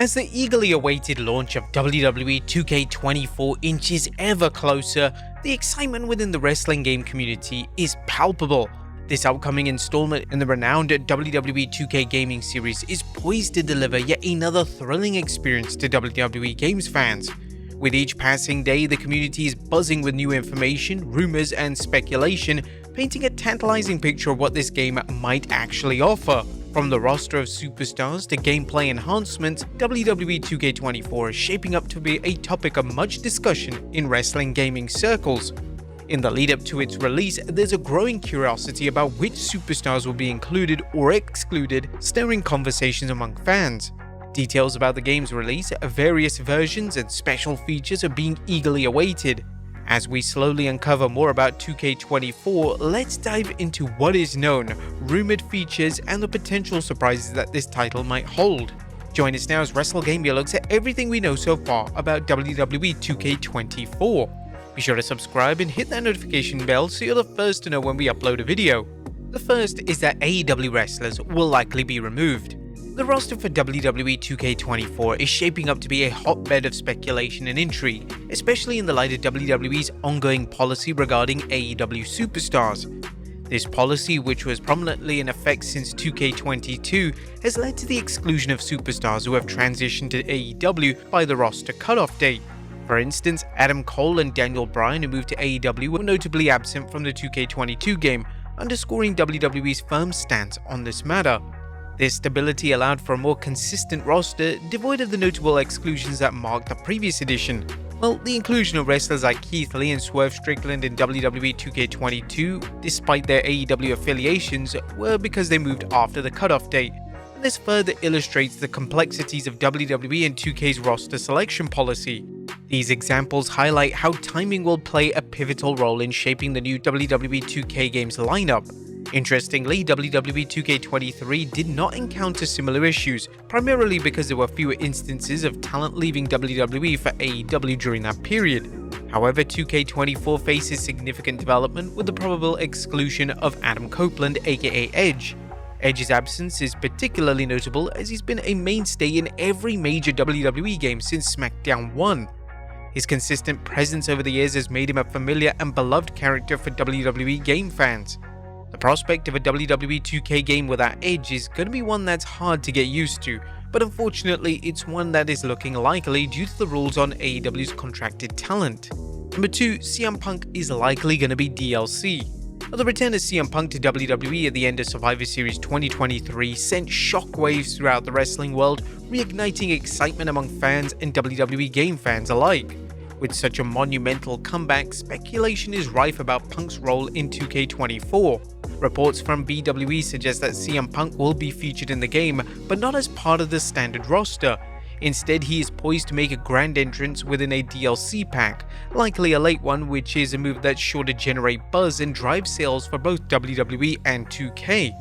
As the eagerly awaited launch of WWE 2K24 inches ever closer, the excitement within the wrestling game community is palpable. This upcoming installment in the renowned WWE 2K gaming series is poised to deliver yet another thrilling experience to WWE Games fans. With each passing day, the community is buzzing with new information, rumors, and speculation, painting a tantalizing picture of what this game might actually offer. From the roster of superstars to gameplay enhancements, WWE 2K24 is shaping up to be a topic of much discussion in wrestling gaming circles. In the lead up to its release, there's a growing curiosity about which superstars will be included or excluded, stirring conversations among fans. Details about the game's release, various versions, and special features are being eagerly awaited. As we slowly uncover more about 2K24, let's dive into what is known, rumored features, and the potential surprises that this title might hold. Join us now as WrestleGamia looks at everything we know so far about WWE 2K24. Be sure to subscribe and hit that notification bell so you're the first to know when we upload a video. The first is that AEW wrestlers will likely be removed. The roster for WWE 2K24 is shaping up to be a hotbed of speculation and intrigue, especially in the light of WWE's ongoing policy regarding AEW superstars. This policy, which was prominently in effect since 2K22, has led to the exclusion of superstars who have transitioned to AEW by the roster cutoff date. For instance, Adam Cole and Daniel Bryan, who moved to AEW, were notably absent from the 2K22 game, underscoring WWE's firm stance on this matter. This stability allowed for a more consistent roster, devoid of the notable exclusions that marked the previous edition. Well, the inclusion of wrestlers like Keith Lee and Swerve Strickland in WWE 2K22, despite their AEW affiliations, were because they moved after the cutoff date. And this further illustrates the complexities of WWE and 2K's roster selection policy. These examples highlight how timing will play a pivotal role in shaping the new WWE 2K games lineup. Interestingly, WWE 2K23 did not encounter similar issues, primarily because there were fewer instances of talent leaving WWE for AEW during that period. However, 2K24 faces significant development with the probable exclusion of Adam Copeland, aka Edge. Edge's absence is particularly notable as he's been a mainstay in every major WWE game since SmackDown 1. His consistent presence over the years has made him a familiar and beloved character for WWE game fans. The prospect of a WWE 2K game without Edge is going to be one that's hard to get used to, but unfortunately it's one that is looking likely due to the rules on AEW's contracted talent. Number 2, CM Punk is likely going to be DLC. The return of CM Punk to WWE at the end of Survivor Series 2023 sent shockwaves throughout the wrestling world, reigniting excitement among fans and WWE game fans alike. With such a monumental comeback, speculation is rife about Punk's role in 2K24. Reports from BWE suggest that CM Punk will be featured in the game, but not as part of the standard roster. Instead, he is poised to make a grand entrance within a DLC pack, likely a late one, which is a move that's sure to generate buzz and drive sales for both WWE and 2K.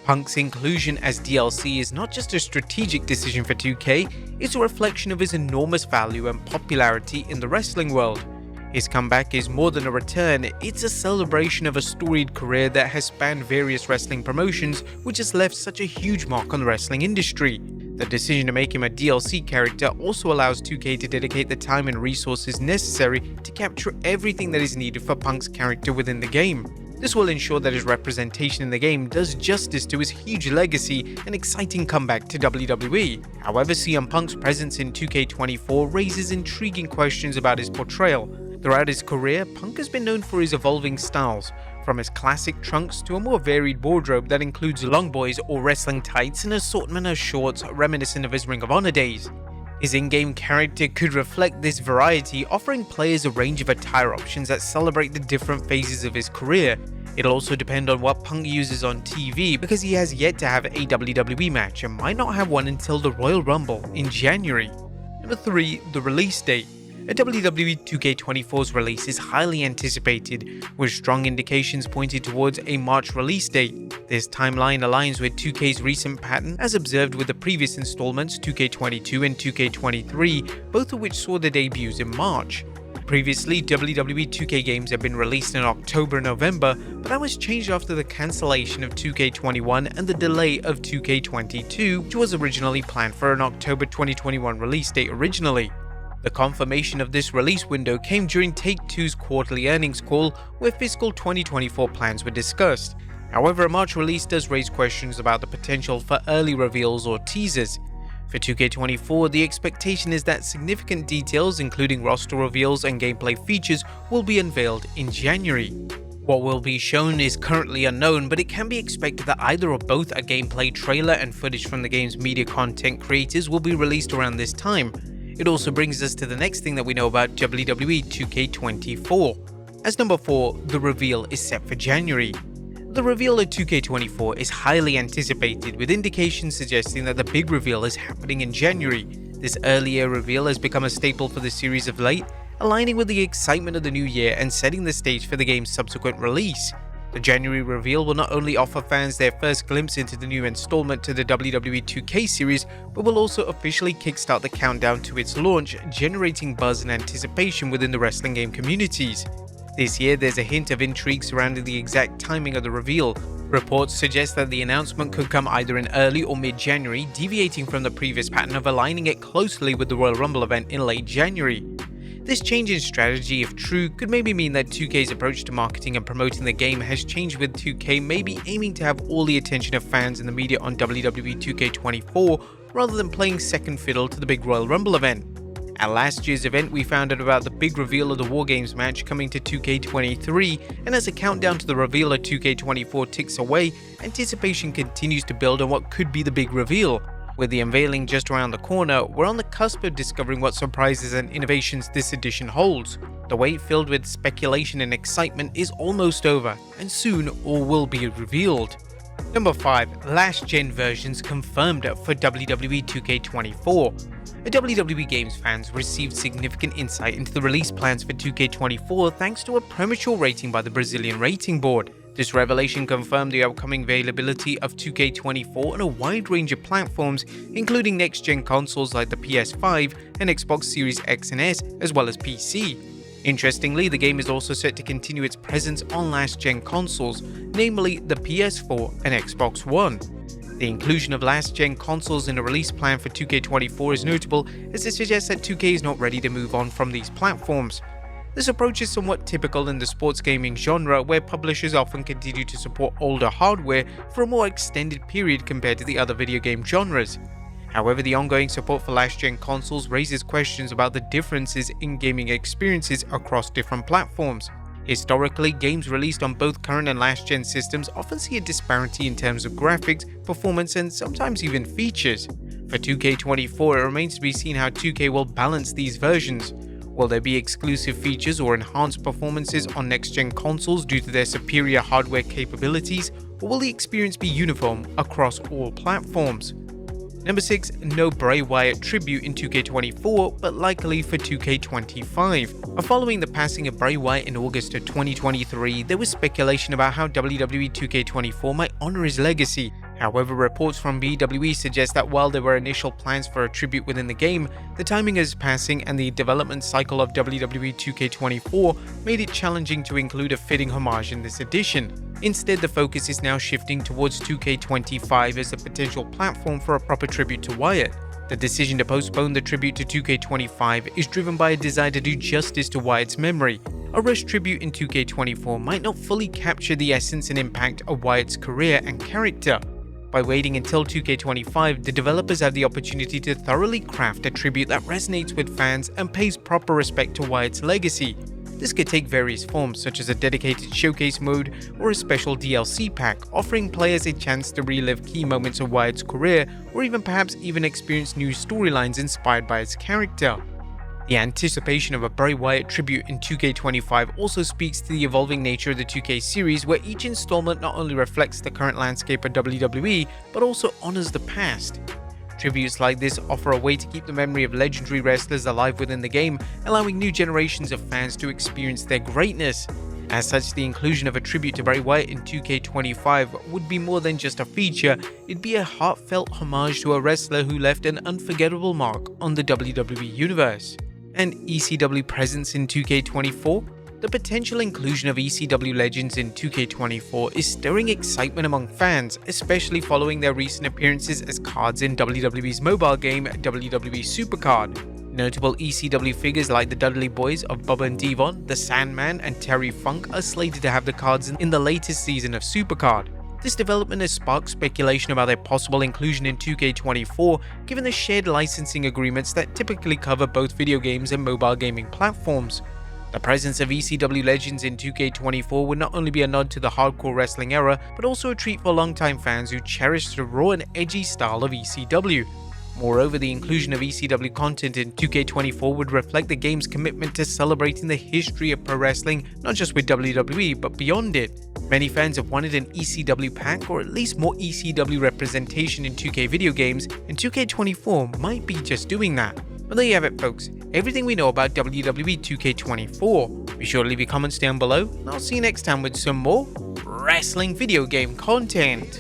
Punk's inclusion as DLC is not just a strategic decision for 2K, it's a reflection of his enormous value and popularity in the wrestling world. His comeback is more than a return, it's a celebration of a storied career that has spanned various wrestling promotions, which has left such a huge mark on the wrestling industry. The decision to make him a DLC character also allows 2K to dedicate the time and resources necessary to capture everything that is needed for Punk's character within the game. This will ensure that his representation in the game does justice to his huge legacy and exciting comeback to WWE. However, CM Punk's presence in 2K24 raises intriguing questions about his portrayal. Throughout his career, Punk has been known for his evolving styles, from his classic trunks to a more varied wardrobe that includes long boys or wrestling tights and an assortment of shorts reminiscent of his Ring of Honor days. His in-game character could reflect this variety, offering players a range of attire options that celebrate the different phases of his career. It'll also depend on what Punk uses on TV, because he has yet to have a WWE match and might not have one until the Royal Rumble in January. Number 3, the release date. WWE 2K24's release is highly anticipated, with strong indications pointed towards a March release date. This timeline aligns with 2K's recent pattern as observed with the previous installments 2K22 and 2K23, both of which saw their debuts in March. Previously, WWE 2K games had been released in October and November, but that was changed after the cancellation of 2K21 and the delay of 2K22, which was originally planned for an October 2021 release date originally. The confirmation of this release window came during Take-Two's quarterly earnings call, where fiscal 2024 plans were discussed. However, a March release does raise questions about the potential for early reveals or teasers. For 2K24, the expectation is that significant details, including roster reveals and gameplay features, will be unveiled in January. What will be shown is currently unknown, but it can be expected that either or both a gameplay trailer and footage from the game's media content creators will be released around this time. It also brings us to the next thing that we know about WWE 2K24. As number 4, the reveal is set for January. The reveal of 2K24 is highly anticipated, with indications suggesting that the big reveal is happening in January. This earlier reveal has become a staple for the series of late, aligning with the excitement of the new year and setting the stage for the game's subsequent release. The January reveal will not only offer fans their first glimpse into the new installment to the WWE 2K series, but will also officially kickstart the countdown to its launch, generating buzz and anticipation within the wrestling game communities. This year, there's a hint of intrigue surrounding the exact timing of the reveal. Reports suggest that the announcement could come either in early or mid-January, deviating from the previous pattern of aligning it closely with the Royal Rumble event in late January. This change in strategy, if true, could maybe mean that 2K's approach to marketing and promoting the game has changed, with 2K maybe aiming to have all the attention of fans and the media on WWE 2K24 rather than playing second fiddle to the big Royal Rumble event. At last year's event, we found out about the big reveal of the War Games match coming to 2K23, and as the countdown to the reveal of 2K24 ticks away, anticipation continues to build on what could be the big reveal. With the unveiling just around the corner, we're on the cusp of discovering what surprises and innovations this edition holds. The wait, filled with speculation and excitement, is almost over, and soon all will be revealed. Number 5. Last Gen versions confirmed for WWE 2K24. WWE Games fans received significant insight into the release plans for 2K24 thanks to a premature rating by the Brazilian rating board. This revelation confirmed the upcoming availability of 2K24 on a wide range of platforms, including next-gen consoles like the PS5 and Xbox Series X and S, as well as PC. Interestingly, the game is also set to continue its presence on last-gen consoles, namely the PS4 and Xbox One. The inclusion of last-gen consoles in a release plan for 2K24 is notable, as it suggests that 2K is not ready to move on from these platforms. This approach is somewhat typical in the sports gaming genre, where publishers often continue to support older hardware for a more extended period compared to the other video game genres. However, the ongoing support for last-gen consoles raises questions about the differences in gaming experiences across different platforms. Historically, games released on both current and last-gen systems often see a disparity in terms of graphics, performance, and sometimes even features. For 2K24, it remains to be seen how 2K will balance these versions. Will there be exclusive features or enhanced performances on next-gen consoles due to their superior hardware capabilities, or will the experience be uniform across all platforms? Number 6. No Bray Wyatt tribute in 2K24, but likely for 2K25. Following the passing of Bray Wyatt in August of 2023, there was speculation about how WWE 2K24 might honor his legacy. However, reports from WWE suggest that while there were initial plans for a tribute within the game, the timing of his passing and the development cycle of WWE 2K24 made it challenging to include a fitting homage in this edition. Instead, the focus is now shifting towards 2K25 as a potential platform for a proper tribute to Wyatt. The decision to postpone the tribute to 2K25 is driven by a desire to do justice to Wyatt's memory. A rushed tribute in 2K24 might not fully capture the essence and impact of Wyatt's career and character. By waiting until 2K25, the developers have the opportunity to thoroughly craft a tribute that resonates with fans and pays proper respect to Wyatt's legacy. This could take various forms, such as a dedicated showcase mode or a special DLC pack, offering players a chance to relive key moments of Wyatt's career, or perhaps even experience new storylines inspired by his character. The anticipation of a Bray Wyatt tribute in 2K25 also speaks to the evolving nature of the 2K series, where each installment not only reflects the current landscape of WWE, but also honors the past. Tributes like this offer a way to keep the memory of legendary wrestlers alive within the game, allowing new generations of fans to experience their greatness. As such, the inclusion of a tribute to Bray Wyatt in 2K25 would be more than just a feature, it'd be a heartfelt homage to a wrestler who left an unforgettable mark on the WWE universe. and ECW presence in 2K24, the potential inclusion of ECW legends in 2K24 is stirring excitement among fans, especially following their recent appearances as cards in WWE's mobile game WWE Supercard. Notable ECW figures like the Dudley Boys of Bubba and Devon, the Sandman, and Terry Funk are slated to have the cards in the latest season of Supercard. This development has sparked speculation about their possible inclusion in 2K24, given the shared licensing agreements that typically cover both video games and mobile gaming platforms. The presence of ECW legends in 2K24 would not only be a nod to the hardcore wrestling era, but also a treat for longtime fans who cherish the raw and edgy style of ECW. Moreover, the inclusion of ECW content in 2K24 would reflect the game's commitment to celebrating the history of pro wrestling, not just with WWE, but beyond it. Many fans have wanted an ECW pack or at least more ECW representation in 2K video games, and 2K24 might be just doing that. But there you have it, folks, everything we know about WWE 2K24. Be sure to leave your comments down below, and I'll see you next time with some more wrestling video game content.